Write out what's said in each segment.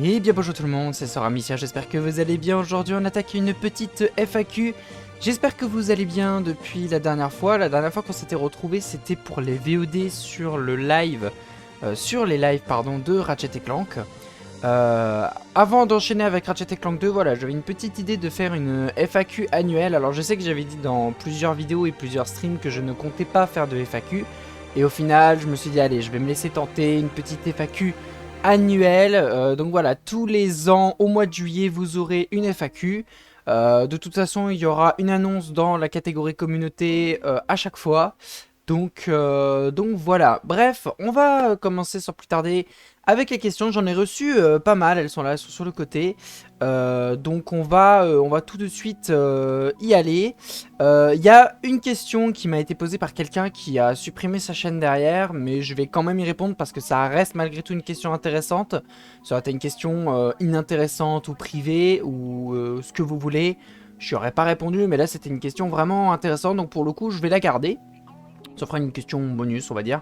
Et bien bonjour tout le monde, c'est Sora Missia, j'espère que vous allez bien. Aujourd'hui on attaque une petite FAQ. J'espère que vous allez bien depuis la dernière fois. La dernière fois qu'on s'était retrouvés c'était pour les VOD sur le live, sur les lives pardon, de Ratchet et Clank. Avant d'enchaîner avec Ratchet et Clank 2, voilà, j'avais une petite idée de faire une FAQ annuelle. Alors je sais que j'avais dit dans plusieurs vidéos et plusieurs streams que je ne comptais pas faire de FAQ. Et au final je me suis dit allez, je vais me laisser tenter une petite FAQ annuel. Donc voilà, tous les ans, au mois de juillet, vous aurez une FAQ. De toute façon, il y aura une annonce dans la catégorie communauté à chaque fois. Donc voilà. Bref, on va commencer sans plus tarder avec les questions. J'en ai reçu pas mal, elles sont là, elles sont sur le côté. Donc on va tout de suite y aller. Il y a une question qui m'a été posée par quelqu'un qui a supprimé sa chaîne derrière, mais je vais quand même y répondre parce que ça reste malgré tout une question intéressante. Ça aurait été une question inintéressante ou privée ou ce que vous voulez. Je n'aurais pas répondu, mais là c'était une question vraiment intéressante, donc pour le coup je vais la garder. Ça fera une question bonus, on va dire.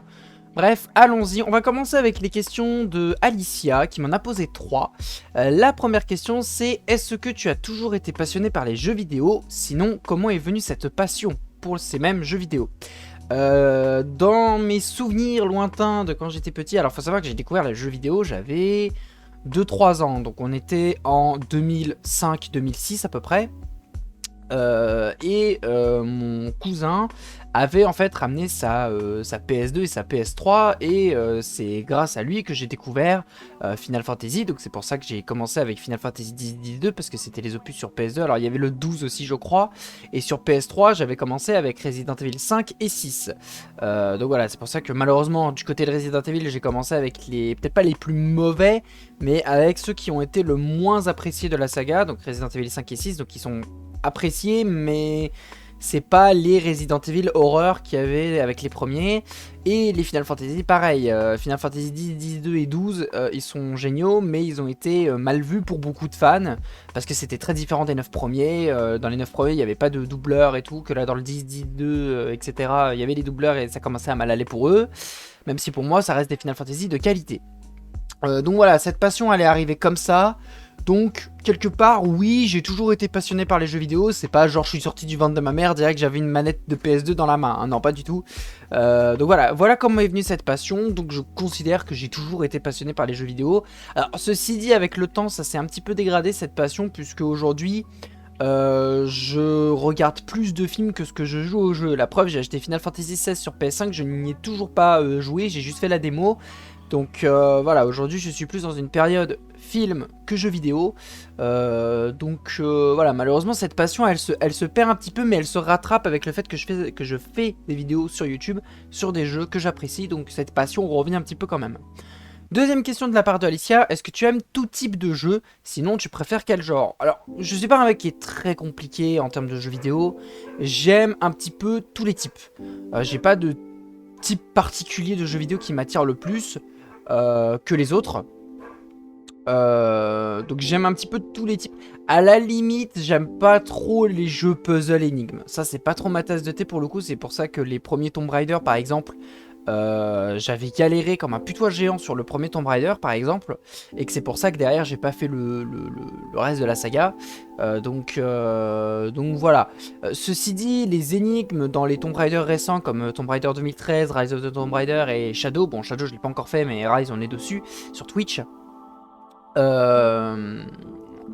Bref, allons-y. On va commencer avec les questions de Alicia, qui m'en a posé 3. La première question, c'est: est-ce que tu as toujours été passionné par les jeux vidéo? Sinon, comment est venue cette passion pour ces mêmes jeux vidéo? Dans mes souvenirs lointains de quand j'étais petit, alors faut savoir que j'ai découvert les jeux vidéo, j'avais 2-3 ans. Donc on était en 2005-2006 à peu près. Mon cousin avait en fait ramené sa PS2 et sa PS3 et c'est grâce à lui que j'ai découvert Final Fantasy. Donc c'est pour ça que j'ai commencé avec Final Fantasy X-2 parce que c'était les opus sur PS2. Alors il y avait le 12 aussi je crois, et sur PS3 j'avais commencé avec Resident Evil 5 et 6. Donc voilà, c'est pour ça que malheureusement du côté de Resident Evil j'ai commencé avec les, peut-être pas les plus mauvais, mais avec ceux qui ont été le moins appréciés de la saga, donc Resident Evil 5 et 6, donc ils sont appréciés, mais c'est pas les Resident Evil horreur qu'il y avait avec les premiers. Et les Final Fantasy, pareil. Final Fantasy 10, 10, 2 et 12, ils sont géniaux, mais ils ont été mal vus pour beaucoup de fans, parce que c'était très différent des 9 premiers. Dans les 9 premiers, il n'y avait pas de doubleurs et tout, que là dans le 10, 10, 2, etc., il y avait des doubleurs et ça commençait à mal aller pour eux. Même si pour moi, ça reste des Final Fantasy de qualité. Donc voilà, cette passion, elle est arrivée comme ça. Donc, quelque part, oui, j'ai toujours été passionné par les jeux vidéo. C'est pas genre je suis sorti du ventre de ma mère, direct que j'avais une manette de PS2 dans la main, hein. Non, pas du tout. Donc voilà comment est venue cette passion. Donc je considère que j'ai toujours été passionné par les jeux vidéo. Alors ceci dit, avec le temps, ça s'est un petit peu dégradé cette passion, puisque aujourd'hui je regarde plus de films que ce que je joue au jeu. La preuve, j'ai acheté Final Fantasy XVI sur PS5, je n'y ai toujours pas joué, j'ai juste fait la démo. Donc voilà, aujourd'hui je suis plus dans une période film que jeux vidéo. Voilà, malheureusement cette passion elle se perd un petit peu, mais elle se rattrape avec le fait que je fais des vidéos sur YouTube sur des jeux que j'apprécie. Donc cette passion revient un petit peu quand même. Deuxième question de la part de Alicia: est-ce que tu aimes tout type de jeu? Sinon tu préfères quel genre? Alors je suis pas un mec qui est très compliqué en termes de jeux vidéo. J'aime un petit peu tous les types. J'ai pas de type particulier de jeux vidéo qui m'attire le plus que les autres. Donc j'aime un petit peu tous les types. À la limite, j'aime pas trop les jeux puzzle énigmes. Ça, c'est pas trop ma tasse de thé pour le coup. C'est pour ça que les premiers Tomb Raider, par exemple, j'avais galéré comme un putois géant sur le premier Tomb Raider, par exemple. Et que c'est pour ça que derrière, j'ai pas fait le reste de la saga. Donc voilà. Ceci dit, les énigmes dans les Tomb Raider récents, comme Tomb Raider 2013, Rise of the Tomb Raider et Shadow. Bon, Shadow, je l'ai pas encore fait, mais Rise, on est dessus sur Twitch.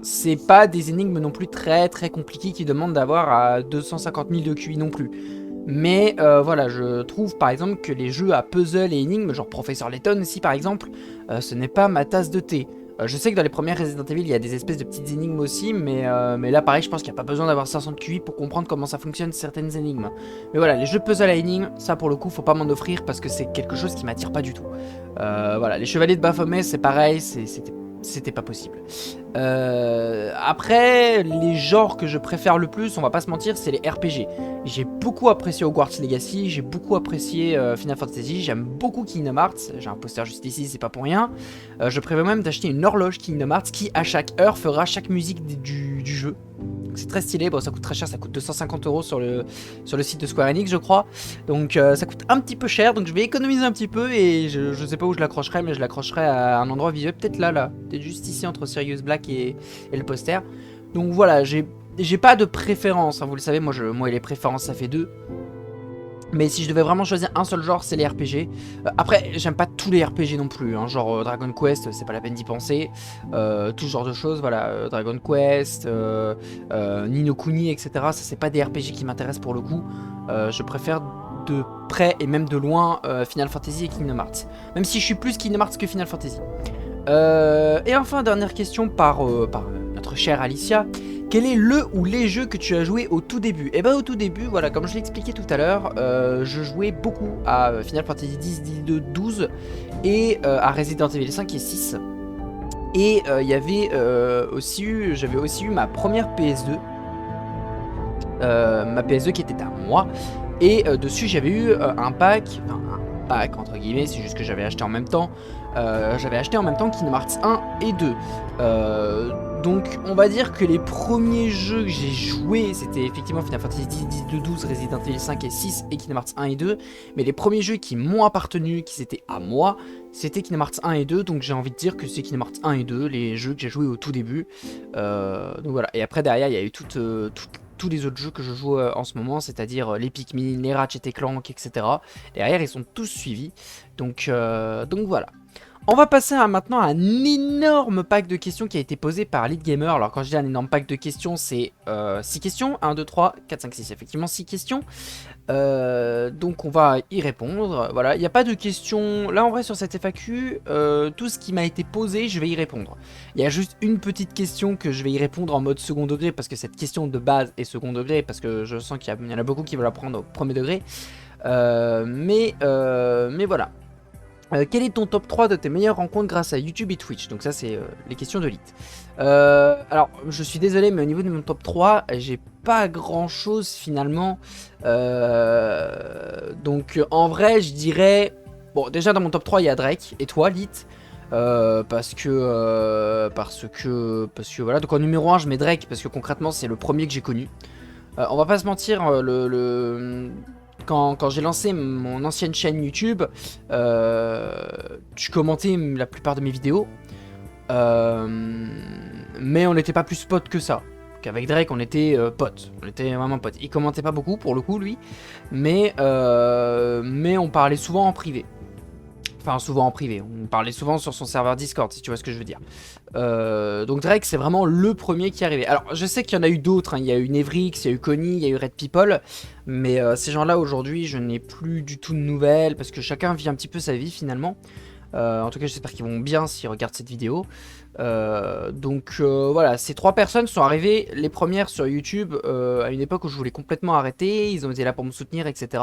C'est pas des énigmes non plus très compliquées qui demandent d'avoir à 250 000 de QI non plus. Mais voilà, je trouve par exemple que les jeux à puzzle et énigmes, genre Professeur Layton aussi par exemple, ce n'est pas ma tasse de thé. Je sais que dans les premières Resident Evil, il y a des espèces de petites énigmes aussi, mais là pareil, je pense qu'il n'y a pas besoin d'avoir 500 de QI pour comprendre comment ça fonctionne certaines énigmes. Mais voilà, les jeux puzzle à énigmes, ça pour le coup, faut pas m'en offrir parce que c'est quelque chose qui m'attire pas du tout. Voilà, les Chevaliers de Baphomet, c'est pareil, c'était pas possible. Après, les genres que je préfère le plus, on va pas se mentir, c'est les RPG. J'ai beaucoup apprécié Hogwarts Legacy, j'ai beaucoup apprécié Final Fantasy, j'aime beaucoup Kingdom Hearts. J'ai un poster juste ici, c'est pas pour rien. Je prévois même d'acheter une horloge Kingdom Hearts qui, à chaque heure, fera chaque musique du jeu. Donc c'est très stylé. Bon, ça coûte très cher, ça coûte 250 € sur le site de Square Enix, je crois. Donc ça coûte un petit peu cher, donc je vais économiser un petit peu et je sais pas où je l'accrocherai, mais je l'accrocherai à un endroit visuel, peut-être là, peut-être juste ici entre Sirius Black et le poster. Donc voilà, j'ai pas de préférence, hein, vous le savez, moi les préférences ça fait deux. Mais si je devais vraiment choisir un seul genre, c'est les RPG. Après, j'aime pas tous les RPG non plus, hein, genre Dragon Quest, c'est pas la peine d'y penser. Tout ce genre de choses, voilà, Dragon Quest, Ni no Kuni, etc. Ça, c'est pas des RPG qui m'intéressent pour le coup. Je préfère de près et même de loin Final Fantasy et Kingdom Hearts. Même si je suis plus Kingdom Hearts que Final Fantasy. Et enfin, dernière question par notre chère Alicia. Quel est le ou les jeux que tu as joué au tout début? Et bah au tout début, voilà, comme je l'ai expliqué tout à l'heure, je jouais beaucoup à Final Fantasy X, 12 et à Resident Evil 5 et 6. Et j'avais aussi eu ma première PS2. Ma PS2 qui était à moi. Et dessus j'avais eu un pack entre guillemets, c'est juste que j'avais acheté en même temps. Kingdom Hearts 1 et 2. Donc on va dire que les premiers jeux que j'ai joués, c'était effectivement Final Fantasy X, 12, Resident Evil 5 et 6 et Kingdom Hearts 1 et 2. Mais les premiers jeux qui m'ont appartenu, qui étaient à moi, c'était Kingdom Hearts 1 et 2. Donc j'ai envie de dire que c'est Kingdom Hearts 1 et 2, les jeux que j'ai joués au tout début. Donc voilà, et après derrière il y a eu tous les autres jeux que je joue en ce moment, c'est-à-dire les Pikmin, les Ratchet et Clank, etc. Derrière, ils sont tous suivis. Donc voilà. On va passer maintenant à un énorme pack de questions qui a été posé par Lead Gamer. Alors quand je dis un énorme pack de questions, c'est 6 questions. 1, 2, 3, 4, 5, 6. Effectivement, 6 questions. Donc on va y répondre. Voilà, il n'y a pas de questions. Là en vrai sur cette FAQ, tout ce qui m'a été posé, je vais y répondre. Il y a juste une petite question que je vais y répondre en mode second degré, parce que cette question de base est second degré, parce que je sens qu'il y en a beaucoup qui veulent la prendre au premier degré. Mais voilà. Quel est ton top 3 de tes meilleures rencontres grâce à YouTube et Twitch? Donc ça c'est les questions de Lit. Alors je suis désolé, mais au niveau de mon top 3, j'ai pas grand chose finalement. Donc en vrai je dirais... Bon déjà dans mon top 3 il y a Drake et toi Lit. Parce que voilà, donc en numéro 1 je mets Drake parce que concrètement c'est le premier que j'ai connu. On va pas se mentir, quand j'ai lancé mon ancienne chaîne YouTube, tu commentais la plupart de mes vidéos, mais on n'était pas plus potes que ça. Qu'avec Drake, on était potes, on était vraiment potes. Il commentait pas beaucoup pour le coup, lui, mais on parlait souvent en privé. Enfin, souvent en privé, on parlait souvent sur son serveur Discord, si tu vois ce que je veux dire. Donc Drake, c'est vraiment le premier qui est arrivé. Alors, je sais qu'il y en a eu d'autres, hein. Il y a eu Nevrix, il y a eu Connie, il y a eu Red People. Mais ces gens-là, aujourd'hui, je n'ai plus du tout de nouvelles, parce que chacun vit un petit peu sa vie, finalement. En tout cas, j'espère qu'ils vont bien s'ils regardent cette vidéo. Donc voilà, ces 3 personnes sont arrivées, les premières sur YouTube, à une époque où je voulais complètement arrêter. Ils ont été là pour me soutenir, etc.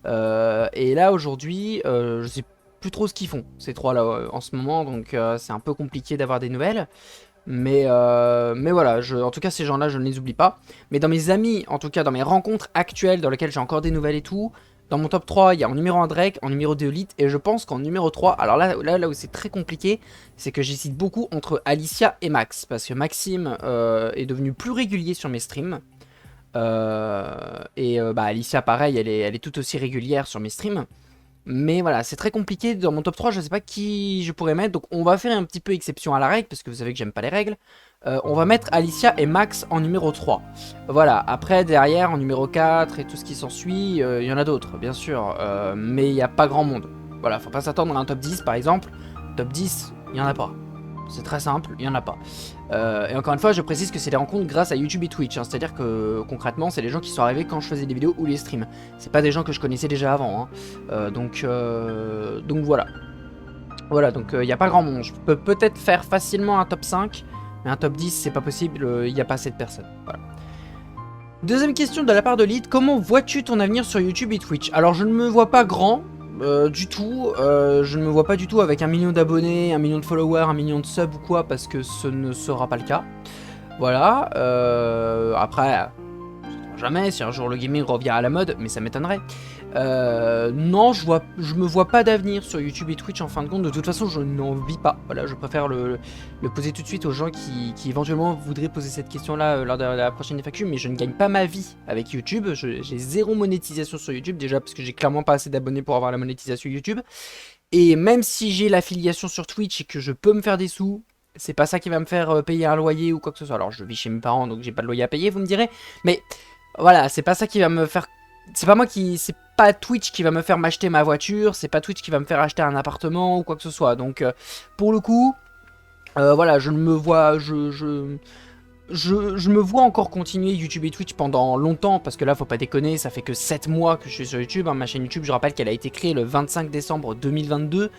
Et là, aujourd'hui, je sais plus trop ce qu'ils font, ces 3-là, en ce moment. Donc c'est un peu compliqué d'avoir des nouvelles. Mais voilà, en tout cas ces gens-là je ne les oublie pas. Mais dans mes amis, en tout cas dans mes rencontres actuelles dans lesquelles j'ai encore des nouvelles et tout, dans mon top 3 il y a en numéro 1 Drake, en numéro 2 Elite, et je pense qu'en numéro 3, alors là où c'est très compliqué, c'est que j'hésite beaucoup entre Alicia et Max. Parce que Maxime est devenu plus régulier sur mes streams. Alicia pareil, elle est tout aussi régulière sur mes streams. Mais voilà, c'est très compliqué. Dans mon top 3, je sais pas qui je pourrais mettre. Donc on va faire un petit peu exception à la règle, parce que vous savez que j'aime pas les règles. On va mettre Alicia et Max en numéro 3. Voilà, après derrière en numéro 4 et tout ce qui s'ensuit, il y en a d'autres bien sûr. Mais il n'y a pas grand monde. Voilà, faut pas s'attendre à un top 10 par exemple. Top 10, il n'y en a pas. C'est très simple, il n'y en a pas. Et encore une fois, je précise que c'est des rencontres grâce à YouTube et Twitch. Hein, c'est-à-dire que concrètement, c'est les gens qui sont arrivés quand je faisais des vidéos ou les streams. C'est pas des gens que je connaissais déjà avant. Hein. Donc voilà. Voilà, donc il n'y a pas grand monde. Je peux peut-être faire facilement un top 5, mais un top 10, c'est pas possible, il n'y a pas assez de personnes. Voilà. Deuxième question de la part de Lyd. Comment vois-tu ton avenir sur YouTube et Twitch? Alors, je ne me vois pas grand. Du tout, je ne me vois pas du tout avec 1 million d'abonnés, 1 million de followers, 1 million de subs ou quoi, parce que ce ne sera pas le cas. Voilà, après, jamais, si un jour le gaming revient à la mode, mais ça m'étonnerait. Non, je me vois pas d'avenir sur YouTube et Twitch en fin de compte. De toute façon, je n'en vis pas. Voilà, je préfère le poser tout de suite aux gens qui éventuellement voudraient poser cette question-là lors de la prochaine FAQ. Mais je ne gagne pas ma vie avec YouTube. J'ai 0 monétisation sur YouTube, déjà parce que j'ai clairement pas assez d'abonnés pour avoir la monétisation YouTube. Et même si j'ai l'affiliation sur Twitch et que je peux me faire des sous, c'est pas ça qui va me faire payer un loyer ou quoi que ce soit. Alors, je vis chez mes parents, donc j'ai pas de loyer à payer, vous me direz. Mais voilà, c'est pas ça qui va me faire... C'est pas Twitch qui va me faire m'acheter ma voiture, c'est pas Twitch qui va me faire acheter un appartement ou quoi que ce soit. Donc, pour le coup, voilà, je me vois... Je me vois encore continuer YouTube et Twitch pendant longtemps, parce que là, faut pas déconner, ça fait que 7 mois que je suis sur YouTube. Hein. Ma chaîne YouTube, je rappelle qu'elle a été créée le 25 décembre 2022.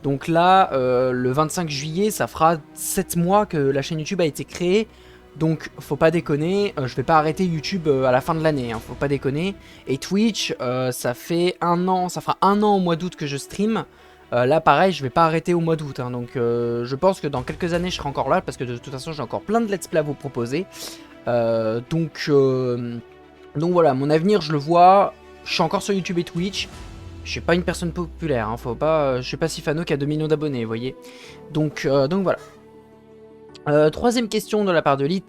Donc là, le 25 juillet, ça fera 7 mois que la chaîne YouTube a été créée. Donc, faut pas déconner, je vais pas arrêter YouTube à la fin de l'année, hein, faut pas déconner. Et Twitch, ça fait 1 an, ça fera 1 an au mois d'août que je stream. Là, pareil, je vais pas arrêter au mois d'août, hein, donc je pense que dans quelques années, je serai encore là, parce que de toute façon, j'ai encore plein de let's play à vous proposer. Donc voilà, mon avenir, je le vois, je suis encore sur YouTube et Twitch. Je suis pas une personne populaire, hein, faut pas, je suis pas Sifano qui a 2 millions d'abonnés, vous voyez. Donc voilà. Troisième question de la part de Lit,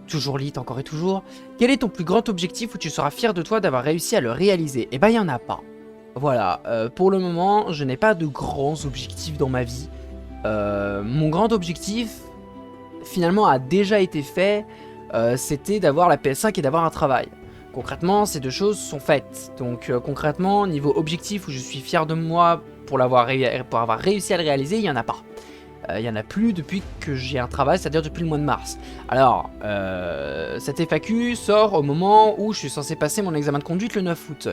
toujours Lit, encore et toujours. Quel est ton plus grand objectif où tu seras fier de toi d'avoir réussi à le réaliser? Eh ben, il n'y en a pas. Voilà, pour le moment, je n'ai pas de grands objectifs dans ma vie. Mon grand objectif, finalement, a déjà été fait. C'était d'avoir la PS5 et d'avoir un travail. Concrètement, ces deux choses sont faites. Donc concrètement, niveau objectif où je suis fier de moi pour avoir réussi à le réaliser, il n'y en a pas. Il n'y en a plus depuis que j'ai un travail, c'est-à-dire depuis le mois de mars. Alors, cette FAQ sort au moment où je suis censé passer mon examen de conduite le 9 août.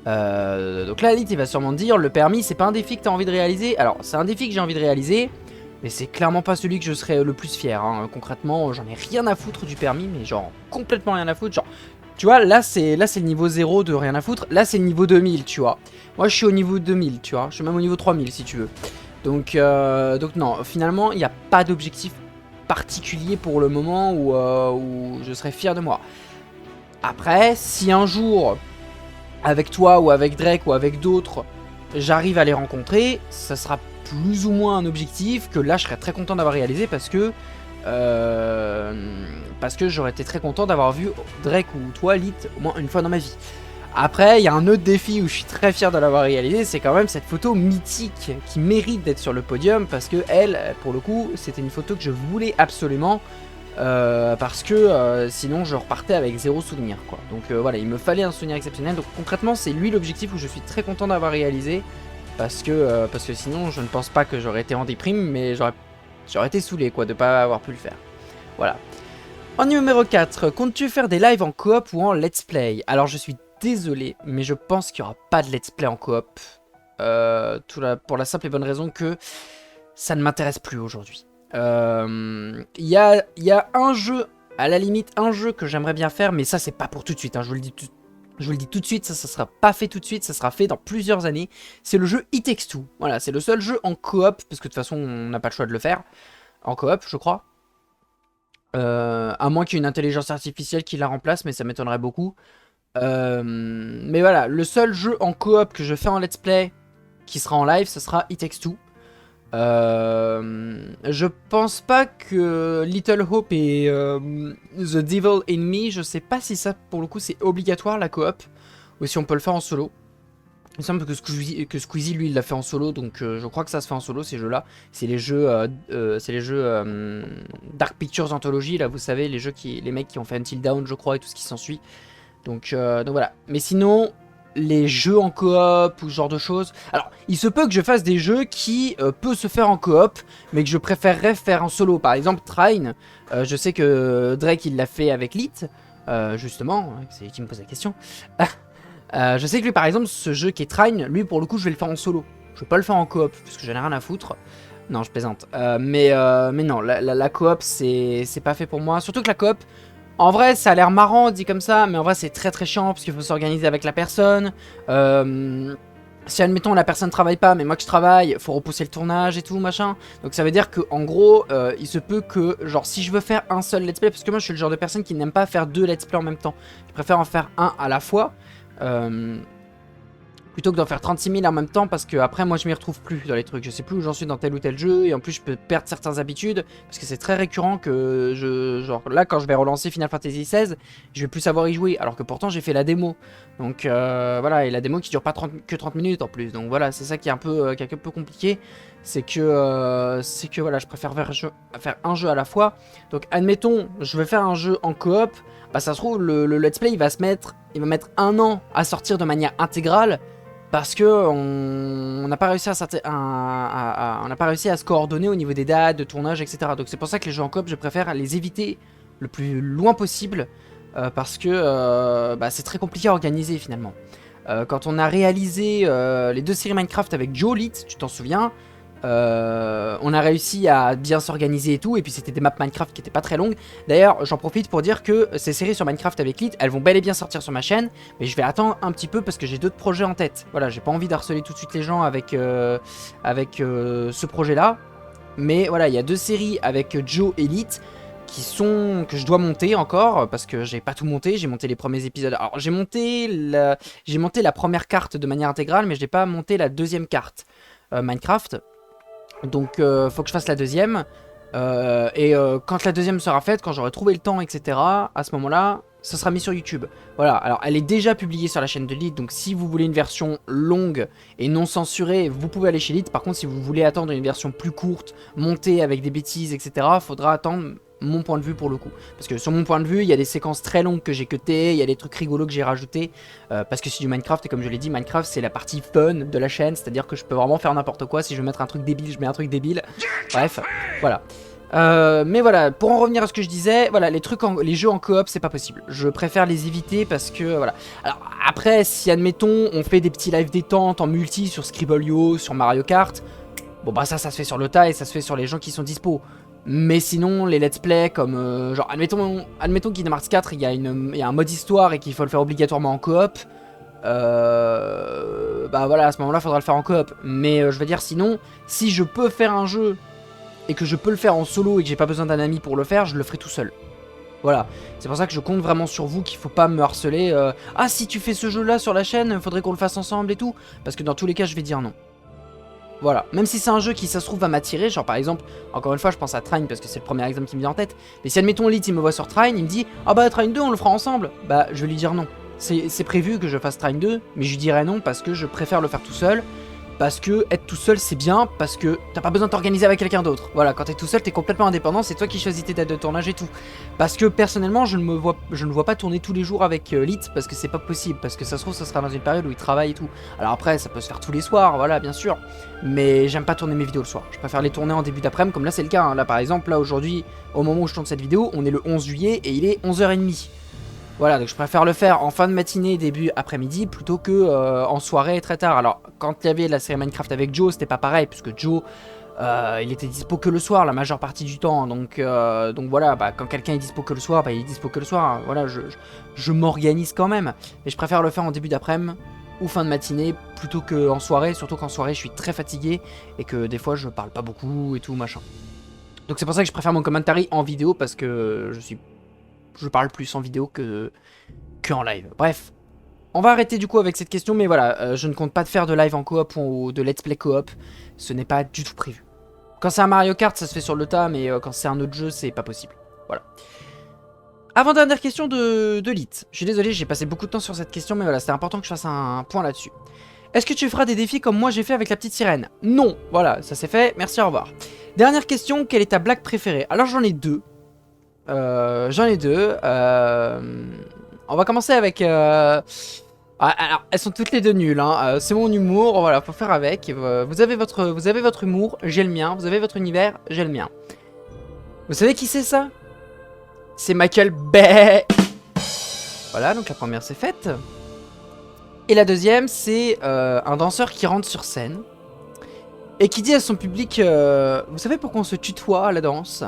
Donc là, Elite, il va sûrement me dire, le permis, c'est pas un défi que tu as envie de réaliser. Alors, c'est un défi que j'ai envie de réaliser, mais c'est clairement pas celui que je serais le plus fier. Hein. Concrètement, j'en ai rien à foutre du permis, mais genre complètement rien à foutre. Genre, tu vois, là, c'est le niveau 0 de rien à foutre. Là, c'est le niveau 2000, tu vois. Moi, je suis au niveau 2000, tu vois. Je suis même au niveau 3000, si tu veux. Donc non, finalement, il n'y a pas d'objectif particulier pour le moment où je serais fier de moi. Après, si un jour, avec toi ou avec Drake ou avec d'autres, j'arrive à les rencontrer, ça sera plus ou moins un objectif que là, je serais très content d'avoir réalisé parce que j'aurais été très content d'avoir vu Drake ou toi, Lit, au moins une fois dans ma vie. Après, il y a un autre défi où je suis très fier de l'avoir réalisé, c'est quand même cette photo mythique qui mérite d'être sur le podium parce que elle, pour le coup, c'était une photo que je voulais absolument parce que sinon je repartais avec 0 souvenir, quoi. Donc voilà, il me fallait un souvenir exceptionnel. Donc concrètement, c'est lui l'objectif où je suis très content d'avoir réalisé parce que sinon je ne pense pas que j'aurais été en déprime, mais j'aurais été saoulé, quoi, de pas avoir pu le faire. Voilà. En numéro 4, comptes-tu faire des lives en coop ou en let's play? Alors je suis désolé, mais je pense qu'il n'y aura pas de let's play en coop. Pour la simple et bonne raison que ça ne m'intéresse plus aujourd'hui. Il y a un jeu, à la limite, un jeu que j'aimerais bien faire, mais ça c'est pas pour tout de suite, hein, je vous le dis tout de suite, ça sera pas fait tout de suite, ça sera fait dans plusieurs années. C'est le jeu It Takes Two. Voilà, c'est le seul jeu en coop, parce que de toute façon on n'a pas le choix de le faire. En coop, je crois. À moins qu'il y ait une intelligence artificielle qui la remplace, mais ça m'étonnerait beaucoup. Mais voilà, le seul jeu en coop que je fais en let's play qui sera en live, ce sera It Takes Two. Je pense pas que Little Hope et The Devil in Me, je sais pas si ça pour le coup c'est obligatoire la coop ou si on peut le faire en solo. Il me semble que Squeezie lui il l'a fait en solo, donc je crois que ça se fait en solo ces jeux là. C'est les jeux, Dark Pictures Anthology là, vous savez, les mecs qui ont fait Until Dawn je crois et tout ce qui s'ensuit. Donc voilà. Mais sinon, les jeux en coop ou ce genre de choses. Alors, il se peut que je fasse des jeux qui peuvent se faire en coop, mais que je préférerais faire en solo. Par exemple, Trine, je sais que Drake il l'a fait avec Lit, justement, c'est lui qui me pose la question. Je sais que lui, par exemple, ce jeu qui est Trine, lui pour le coup, je vais le faire en solo. Je vais pas le faire en coop, parce que j'en ai rien à foutre. Non, je plaisante. Mais non, la coop, c'est pas fait pour moi. Surtout que la coop, en vrai, ça a l'air marrant dit comme ça, mais en vrai, c'est très très chiant parce qu'il faut s'organiser avec la personne. Si admettons la personne travaille pas mais moi que je travaille, faut repousser le tournage et tout machin. Donc ça veut dire que en gros il se peut que genre si je veux faire un seul let's play, parce que moi je suis le genre de personne qui n'aime pas faire 2 let's play en même temps. Je préfère en faire un à la fois. Plutôt que d'en faire 36 000 en même temps, parce que après moi je m'y retrouve plus dans les trucs, je sais plus où j'en suis dans tel ou tel jeu, et en plus je peux perdre certaines habitudes, parce que c'est très récurrent que genre là quand je vais relancer Final Fantasy XVI, je vais plus savoir y jouer, alors que pourtant j'ai fait la démo, donc voilà, et la démo qui dure pas que 30 minutes en plus, donc voilà, c'est ça qui est un peu compliqué, c'est que voilà, je préfère faire un jeu à la fois, donc admettons, je vais faire un jeu en coop, bah ça se trouve le let's play il va mettre 1 an à sortir de manière intégrale, parce que on n'a pas réussi à se coordonner au niveau des dates, de tournage, etc. Donc c'est pour ça que les jeux en coop, je préfère les éviter le plus loin possible, parce que bah, c'est très compliqué à organiser finalement. Quand on a réalisé les 2 séries Minecraft avec Joe Lit, tu t'en souviens, on a réussi à bien s'organiser et tout, et puis c'était des maps Minecraft qui étaient pas très longues. D'ailleurs j'en profite pour dire que ces séries sur Minecraft avec Lit, elles vont bel et bien sortir sur ma chaîne, mais je vais attendre un petit peu parce que j'ai d'autres projets en tête. Voilà, j'ai pas envie d'harceler tout de suite les gens avec ce projet là, mais voilà, il y a 2 séries avec Joe et Lit que je dois monter encore, parce que j'ai pas tout monté, j'ai monté les premiers épisodes. Alors j'ai monté la première carte de manière intégrale, mais j'ai pas monté la deuxième carte Minecraft. Donc faut que je fasse la deuxième, quand la deuxième sera faite, quand j'aurai trouvé le temps, etc., à ce moment là ça sera mis sur YouTube. Voilà, alors elle est déjà publiée sur la chaîne de Lit, donc si vous voulez une version longue et non censurée, vous pouvez aller chez Lit. Par contre si vous voulez attendre une version plus courte, montée avec des bêtises, etc., faudra attendre mon point de vue pour le coup, parce que sur mon point de vue il y a des séquences très longues que j'ai cutées, il y a des trucs rigolos que j'ai rajoutés, parce que c'est du Minecraft, et comme je l'ai dit, Minecraft c'est la partie fun de la chaîne, c'est à dire que je peux vraiment faire n'importe quoi. Si je veux mettre un truc débile, je mets un truc débile, bref, voilà. Mais voilà, pour en revenir à ce que je disais, voilà, les jeux en coop c'est pas possible, je préfère les éviter parce que voilà. Alors après, si admettons on fait des petits live détente en multi sur Scribble.io, sur Mario Kart, bon bah ça se fait sur le tas et ça se fait sur les gens qui sont dispo. Mais sinon, les let's play comme genre admettons Kingdom Hearts 4, il y a un mode histoire et qu'il faut le faire obligatoirement en coop. Bah voilà, à ce moment-là, faudra le faire en coop. Mais je veux dire, sinon, si je peux faire un jeu et que je peux le faire en solo et que j'ai pas besoin d'un ami pour le faire, je le ferai tout seul. Voilà, c'est pour ça que je compte vraiment sur vous, qu'il faut pas me harceler. Ah, si tu fais ce jeu-là sur la chaîne, faudrait qu'on le fasse ensemble et tout. Parce que dans tous les cas, je vais dire non. Voilà, même si c'est un jeu qui, ça se trouve, va m'attirer, genre par exemple, encore une fois, je pense à Trine parce que c'est le premier exemple qui me vient en tête, mais si admettons Lit, il me voit sur Trine, il me dit « Ah bah Trine 2, on le fera ensemble », bah je vais lui dire non. C'est prévu que je fasse Trine 2, mais je lui dirai non parce que je préfère le faire tout seul, parce que être tout seul c'est bien, parce que t'as pas besoin de t'organiser avec quelqu'un d'autre. Voilà, quand t'es tout seul, t'es complètement indépendant, c'est toi qui choisis tes dates de tournage et tout. Parce que personnellement, je ne vois pas tourner tous les jours avec Lit, parce que c'est pas possible, parce que ça se trouve, ça sera dans une période où il travaille et tout. Alors après, ça peut se faire tous les soirs, voilà, bien sûr, mais j'aime pas tourner mes vidéos le soir. Je préfère les tourner en début d'après-midi, comme là c'est le cas, hein. Là par exemple, là aujourd'hui, au moment où je tourne cette vidéo, on est le 11 juillet et il est 11h30. Voilà, donc je préfère le faire en fin de matinée, début après-midi, plutôt que en soirée très tard. Alors, quand il y avait la série Minecraft avec Joe, c'était pas pareil, puisque Joe, il était dispo que le soir, la majeure partie du temps. Donc voilà, bah, quand quelqu'un est dispo que le soir, bah, il est dispo que le soir. Voilà, je m'organise quand même. Mais je préfère le faire en début d'après-midi ou fin de matinée, plutôt qu'en soirée, surtout qu'en soirée, je suis très fatigué, et que des fois, je parle pas beaucoup et tout, machin. Donc c'est pour ça que je préfère mon commentary en vidéo, parce que je parle plus en vidéo que en live. Bref, on va arrêter du coup avec cette question, mais voilà, je ne compte pas de faire de live en coop ou de let's play coop, ce n'est pas du tout prévu. Quand c'est un Mario Kart, ça se fait sur le tas, mais quand c'est un autre jeu, c'est pas possible. Voilà. Avant-dernière question de Lit. Je suis désolé, j'ai passé beaucoup de temps sur cette question, mais voilà, c'était important que je fasse un point là-dessus. Est-ce que tu feras des défis comme moi j'ai fait avec la petite sirène? Non, voilà, ça c'est fait, merci, au revoir. Dernière question, quelle est ta blague préférée? Alors j'en ai deux. On va commencer avec... alors, elles sont toutes les deux nulles, hein. C'est mon humour, voilà, faut faire avec. Vous avez votre humour, j'ai le mien. Vous avez votre univers, j'ai le mien. Vous savez qui c'est ça? C'est Michael Bay. Voilà, donc la première c'est faite. Et la deuxième, c'est un danseur qui rentre sur scène et qui dit à son public, vous savez pourquoi on se tutoie à la danse?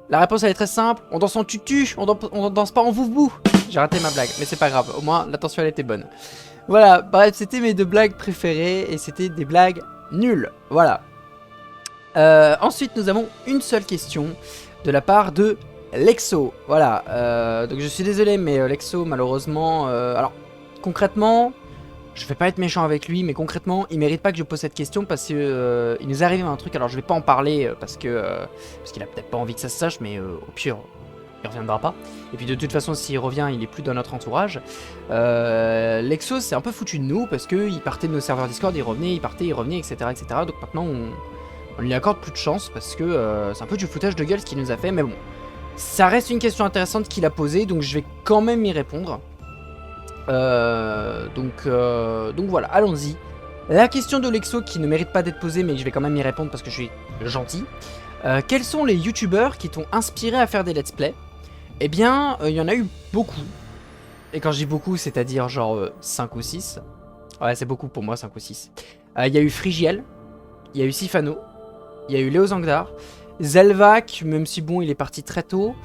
La réponse elle est très simple, on danse en tutu, on danse pas en vouvou. J'ai raté ma blague, mais c'est pas grave, au moins l'attention elle était bonne. Voilà, bref, c'était mes 2 blagues préférées et c'était des blagues nulles. Voilà. Ensuite, nous avons une seule question de la part de Lexo. Voilà, donc je suis désolé, mais Lexo, malheureusement... alors, concrètement, je vais pas être méchant avec lui, mais concrètement, il mérite pas que je pose cette question parce que il nous arrive un truc. Alors, je vais pas en parler parce qu'il a peut-être pas envie que ça se sache, mais au pire, il reviendra pas. Et puis de toute façon, s'il revient, il est plus dans notre entourage. Lexo, c'est un peu foutu de nous parce qu'il partait de nos serveurs Discord, il revenait, il partait, il revenait, etc., etc. Donc maintenant, on lui accorde plus de chance parce que c'est un peu du foutage de gueule ce qu'il nous a fait, mais bon. Ça reste une question intéressante qu'il a posée, donc je vais quand même y répondre. Donc voilà, allons-y. La question de Lexo qui ne mérite pas d'être posée, mais je vais quand même y répondre parce que je suis gentil. Quels sont les youtubeurs qui t'ont inspiré à faire des let's play? Eh bien, il y en a eu beaucoup. Et quand je dis beaucoup, c'est-à-dire genre 5 ou 6. Ouais, c'est beaucoup pour moi, 5 ou 6. Il y a eu Frigiel, il y a eu Sifano, il y a eu Léo Zangdar, Zelvac, même si bon, il est parti très tôt.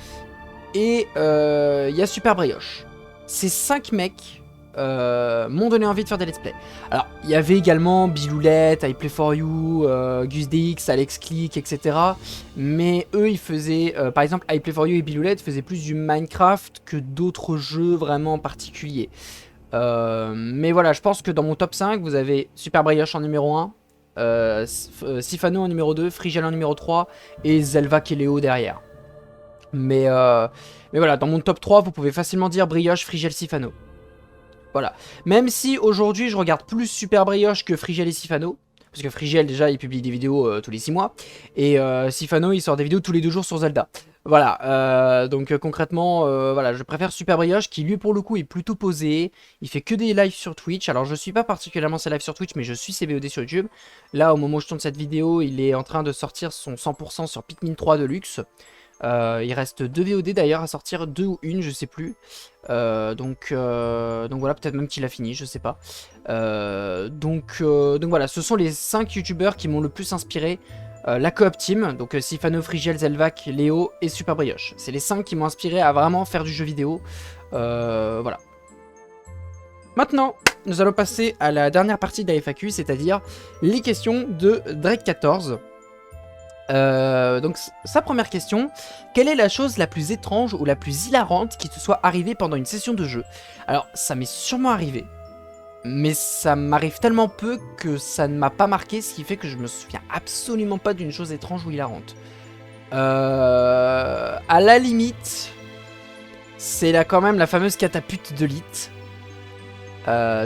Et il y a Super Brioche. Ces 5 mecs m'ont donné envie de faire des let's play. Alors, il y avait également Biloulette, I Play For You, GusDX, Alex Click, etc. Mais eux, ils faisaient... par exemple, I Play For You et Biloulette faisaient plus du Minecraft que d'autres jeux vraiment particuliers. Mais voilà, je pense que dans mon top 5, vous avez Super Brioche en numéro 1, Sifano en numéro 2, Frigiel en numéro 3 et Zelvac et Léo derrière. Mais voilà, dans mon top 3, vous pouvez facilement dire Brioche, Frigiel, Sifano. Voilà. Même si aujourd'hui, je regarde plus Super Brioche que Frigiel et Sifano. Parce que Frigiel, déjà, il publie des vidéos tous les 6 mois. Et Sifano, il sort des vidéos tous les 2 jours sur Zelda. Voilà. Donc concrètement, voilà, je préfère Super Brioche qui, lui, pour le coup, est plutôt posé. Il fait que des lives sur Twitch. Alors, je suis pas particulièrement ses lives sur Twitch, mais je suis ses VOD sur YouTube. Là, au moment où je tourne cette vidéo, il est en train de sortir son 100% sur Pikmin 3 Deluxe. Il reste 2 VOD d'ailleurs à sortir, 2 ou 1, je sais plus. Donc voilà, peut-être même qu'il a fini, je sais pas. Donc voilà, ce sont les 5 youtubeurs qui m'ont le plus inspiré. La coop team, donc Sifano, Frigiel, Zelvac, Léo et Super Brioche. C'est les 5 qui m'ont inspiré à vraiment faire du jeu vidéo. Voilà. Maintenant, nous allons passer à la dernière partie de la FAQ, c'est-à-dire les questions de Drake14. Donc sa première question, quelle est la chose la plus étrange ou la plus hilarante qui te soit arrivée pendant une session de jeu? Alors ça m'est sûrement arrivé, mais ça m'arrive tellement peu que ça ne m'a pas marqué, ce qui fait que je me souviens absolument pas d'une chose étrange ou hilarante. À la limite, c'est là quand même la fameuse catapulte de Lit.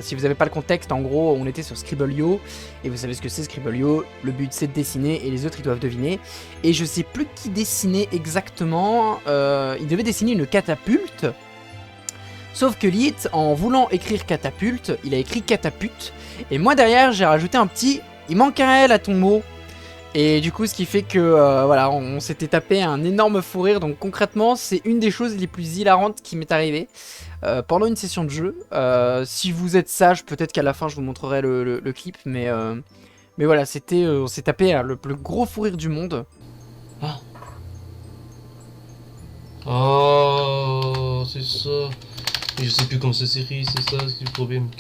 Si vous n'avez pas le contexte, en gros, on était sur Scribblio, et vous savez ce que c'est Scribblio, le but c'est de dessiner, et les autres ils doivent deviner. Et je sais plus qui dessinait exactement, il devait dessiner une catapulte, sauf que Lit, en voulant écrire catapulte, il a écrit catapute, et moi derrière j'ai rajouté un petit, il manque un L à ton mot. Et du coup, ce qui fait que, voilà, on s'était tapé un énorme fou rire. Donc concrètement, c'est une des choses les plus hilarantes qui m'est arrivée pendant une session de jeu. Si vous êtes sage, peut-être qu'à la fin, je vous montrerai le clip. Mais voilà, c'était, on s'est tapé le plus gros fou rire du monde. Ah. Oh, c'est ça. Et je sais plus comment ça s'écrit, c'est ça, c'est le problème.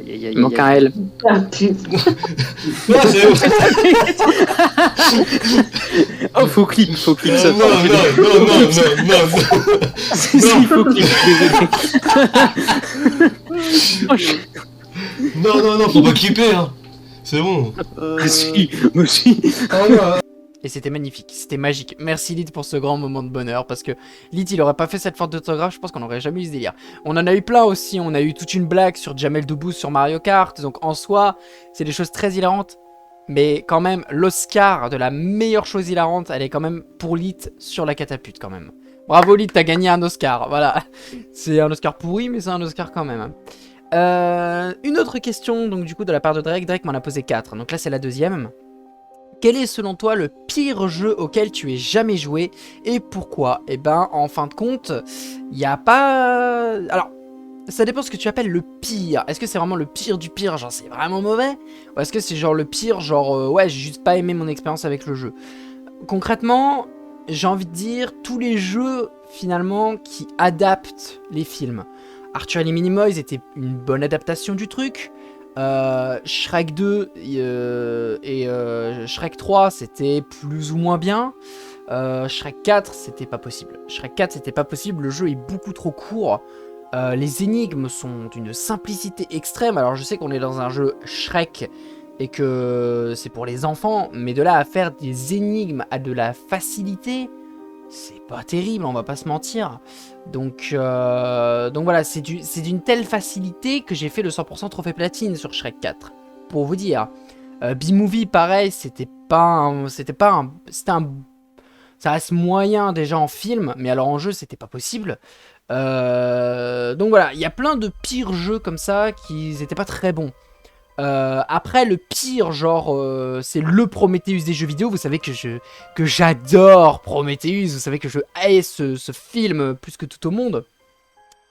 Il manque un L. Ah, c'est Oh, faut clip ça. non, Il faut clip, non, faut pas clipper, hein. C'est bon. Si, aussi. Ah, non. Et c'était magnifique, c'était magique. Merci Lid pour ce grand moment de bonheur, parce que Lid il aurait pas fait cette faute d'orthographe, je pense qu'on aurait jamais eu ce délire. On en a eu plein aussi, on a eu toute une blague sur Jamel Debbouze sur Mario Kart, donc en soi, c'est des choses très hilarantes. Mais quand même, l'Oscar de la meilleure chose hilarante, elle est quand même pour Lid sur la catapulte quand même. Bravo Lid, t'as gagné un Oscar, voilà. C'est un Oscar pourri, mais c'est un Oscar quand même. Une autre question, donc du coup de la part de Drake, Drake m'en a posé 4, donc là c'est la deuxième. Quel est selon toi le pire jeu auquel tu aies jamais joué et pourquoi? Eh ben, en fin de compte, il n'y a pas... Alors, ça dépend ce que tu appelles le pire. Est-ce que c'est vraiment le pire du pire, genre c'est vraiment mauvais? Ou est-ce que c'est genre le pire, genre ouais, j'ai juste pas aimé mon expérience avec le jeu? Concrètement, j'ai envie de dire tous les jeux finalement qui adaptent les films. Arthur et les Minimoys était une bonne adaptation du truc. Shrek 2 et Shrek 3 c'était plus ou moins bien. Shrek 4 c'était pas possible. Shrek 4 c'était pas possible, le jeu est beaucoup trop court. Les énigmes sont d'une simplicité extrême. Alors je sais qu'on est dans un jeu Shrek et que c'est pour les enfants, mais de là à faire des énigmes à de la facilité, c'est pas terrible, on va pas se mentir. Donc voilà, c'est d'une telle facilité que j'ai fait le 100% trophée platine sur Shrek 4. Pour vous dire. B-Movie, pareil, c'était un... Ça reste moyen déjà en film, mais alors en jeu, c'était pas possible. Donc voilà, il y a plein de pires jeux comme ça qui n'étaient pas très bons. Après, le pire, genre, c'est le Prometheus des jeux vidéo. Vous savez que j'adore Prometheus. Vous savez que je hais ce film plus que tout au monde.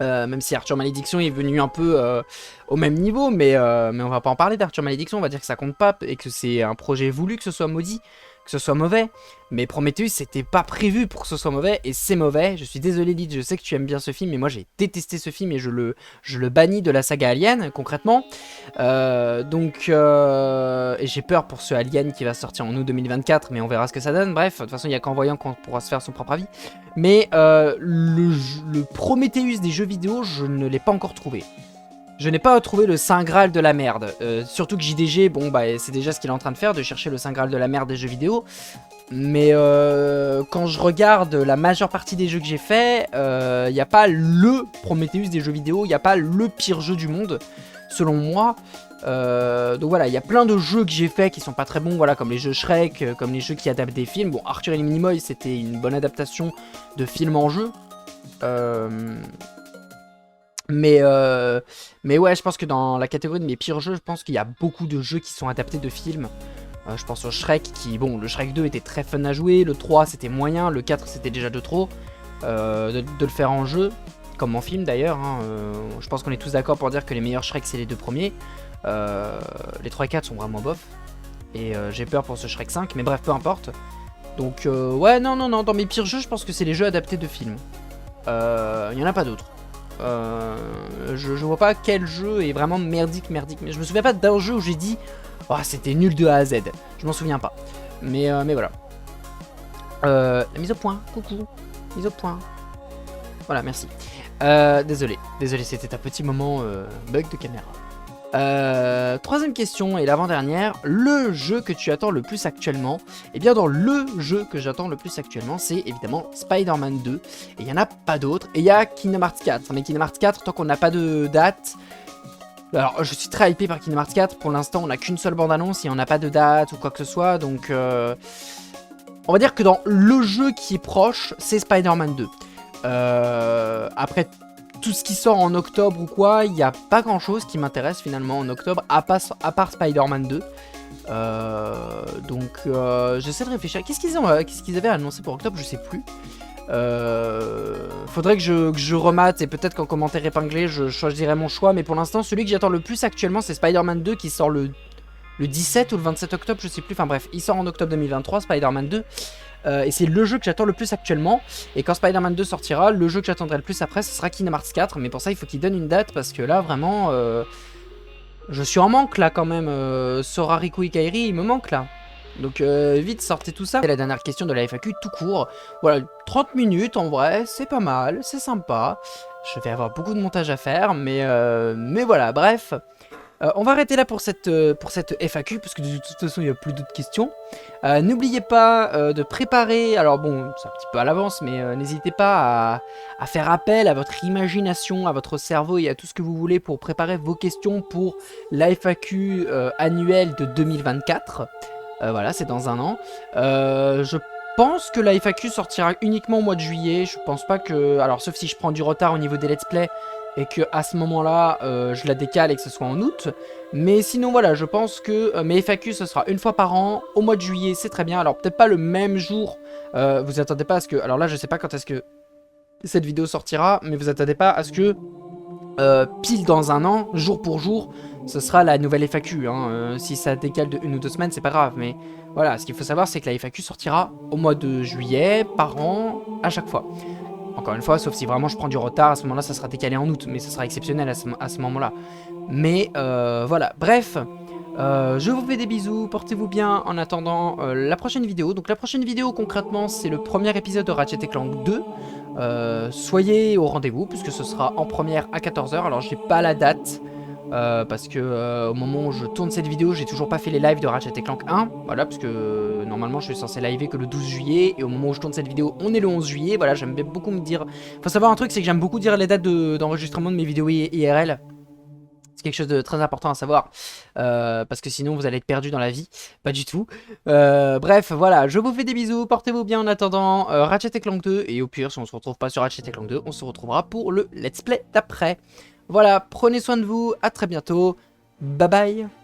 Même si Arthur Malédiction est venu un peu au même niveau. Mais on va pas en parler d'Arthur Malédiction. On va dire que ça compte pas et que c'est un projet voulu que ce soit maudit, que ce soit mauvais. Mais Prometheus, c'était pas prévu pour que ce soit mauvais. Et c'est mauvais. Je suis désolé, Lyd, je sais que tu aimes bien ce film. Mais moi, j'ai détesté ce film et je le bannis de la saga Alien, concrètement. Et j'ai peur pour ce Alien qui va sortir en août 2024. Mais on verra ce que ça donne. Bref, de toute façon, il n'y a qu'en voyant qu'on pourra se faire son propre avis. Mais le Prometheus des jeux vidéo, je ne l'ai pas encore trouvé. Je n'ai pas trouvé le Saint Graal de la merde. Surtout que JDG, bon bah c'est déjà ce qu'il est en train de faire, de chercher le Saint Graal de la merde des jeux vidéo. Mais quand je regarde la majeure partie des jeux que j'ai fait, il n'y a pas le Prometheus des jeux vidéo, il n'y a pas le pire jeu du monde, selon moi. Donc voilà, il y a plein de jeux que j'ai fait qui sont pas très bons, voilà, comme les jeux Shrek, comme les jeux qui adaptent des films. Bon, Arthur et les Minimoys, c'était une bonne adaptation de film en jeu. Mais ouais, je pense que dans la catégorie de mes pires jeux, je pense qu'il y a beaucoup de jeux qui sont adaptés de films. Je pense au Shrek qui, bon, le Shrek 2 était très fun à jouer, le 3 c'était moyen, le 4 c'était déjà de trop. De le faire en jeu, comme en film d'ailleurs, hein, je pense qu'on est tous d'accord pour dire que les meilleurs Shrek c'est les deux premiers. Les 3 et 4 sont vraiment bof. Et j'ai peur pour ce Shrek 5, mais bref, peu importe. Donc ouais, non, dans mes pires jeux, je pense que c'est les jeux adaptés de films. Il n'y en a pas d'autres. Je vois pas quel jeu est vraiment merdique, mais je me souviens pas d'un jeu où j'ai dit oh, c'était nul de A à Z. Je m'en souviens pas. Mais voilà. La mise au point, coucou. Mise au point. Voilà, merci. Désolé, c'était un petit moment bug de caméra. Troisième question et l'avant-dernière, le jeu que tu attends le plus actuellement. Et bien dans le jeu que j'attends le plus actuellement, c'est évidemment Spider-Man 2. Et il n'y en a pas d'autres. Et il y a Kingdom Hearts 4. Mais Kingdom Hearts 4, tant qu'on n'a pas de date... Alors je suis très hypé par Kingdom Hearts 4. Pour l'instant on n'a qu'une seule bande-annonce et on n'a pas de date ou quoi que ce soit. Donc on va dire que dans le jeu qui est proche, c'est Spider-Man 2. Après tout ce qui sort en octobre ou quoi, il n'y a pas grand chose qui m'intéresse finalement en octobre, à part Spider-Man 2. Donc j'essaie de réfléchir. Qu'est-ce qu'ils avaient annoncé pour octobre? Je sais plus. Faudrait que je remate et peut-être qu'en commentaire épinglé je choisirai mon choix. Mais pour l'instant, celui que j'attends le plus actuellement, c'est Spider-Man 2 qui sort le 17 ou le 27 octobre, je sais plus. Enfin bref, il sort en octobre 2023, Spider-Man 2. Et c'est le jeu que j'attends le plus actuellement. Et quand Spider-Man 2 sortira, le jeu que j'attendrai le plus après, ce sera Kingdom Hearts 4. Mais pour ça, il faut qu'il donne une date parce que là, vraiment, je suis en manque là quand même. Sora, Riku et Kairi, il me manque là. Donc vite, sortez tout ça. C'est la dernière question de la FAQ tout court. Voilà, 30 minutes en vrai, c'est pas mal, c'est sympa. Je vais avoir beaucoup de montage à faire, mais voilà, bref. On va arrêter là pour cette FAQ, parce que de toute façon, il n'y a plus d'autres questions. N'oubliez pas de préparer, alors bon, c'est un petit peu à l'avance, mais n'hésitez pas à faire appel à votre imagination, à votre cerveau et à tout ce que vous voulez pour préparer vos questions pour la FAQ annuelle de 2024. Voilà, c'est dans un an. Je pense que la FAQ sortira uniquement au mois de juillet. Je pense pas que... Alors, sauf si je prends du retard au niveau des let's play et que à ce moment-là, je la décale et que ce soit en août. Mais sinon, voilà, je pense que mes FAQ, ce sera une fois par an. Au mois de juillet, c'est très bien. Alors, peut-être pas le même jour. Vous attendez pas à ce que... Alors là, je sais pas quand est-ce que cette vidéo sortira, mais vous attendez pas à ce que... pile dans un an, jour pour jour, ce sera la nouvelle FAQ. Hein. Si ça décale de 1 ou 2 semaines, c'est pas grave. Mais voilà, ce qu'il faut savoir, c'est que la FAQ sortira au mois de juillet, par an, à chaque fois. Encore une fois, sauf si vraiment je prends du retard, à ce moment-là, ça sera décalé en août. Mais ça sera exceptionnel à ce moment-là. Mais voilà, bref. Je vous fais des bisous, portez-vous bien en attendant la prochaine vidéo. Donc la prochaine vidéo concrètement c'est le premier épisode de Ratchet & Clank 2. Soyez au rendez-vous puisque ce sera en première à 14 h. Alors j'ai pas la date parce que au moment où je tourne cette vidéo j'ai toujours pas fait les lives de Ratchet & Clank 1. Voilà, parce que normalement je suis censé liver que le 12 juillet et au moment où je tourne cette vidéo on est le 11 juillet. Voilà, j'aime beaucoup me dire... Faut savoir un truc, c'est que j'aime beaucoup dire les dates d'enregistrement de mes vidéos IRL. C'est quelque chose de très important à savoir, parce que sinon vous allez être perdu dans la vie, pas du tout. Bref, voilà, je vous fais des bisous, portez-vous bien en attendant Ratchet & Clank 2, et au pire, si on se retrouve pas sur Ratchet & Clank 2, on se retrouvera pour le let's play d'après. Voilà, prenez soin de vous, à très bientôt, bye bye.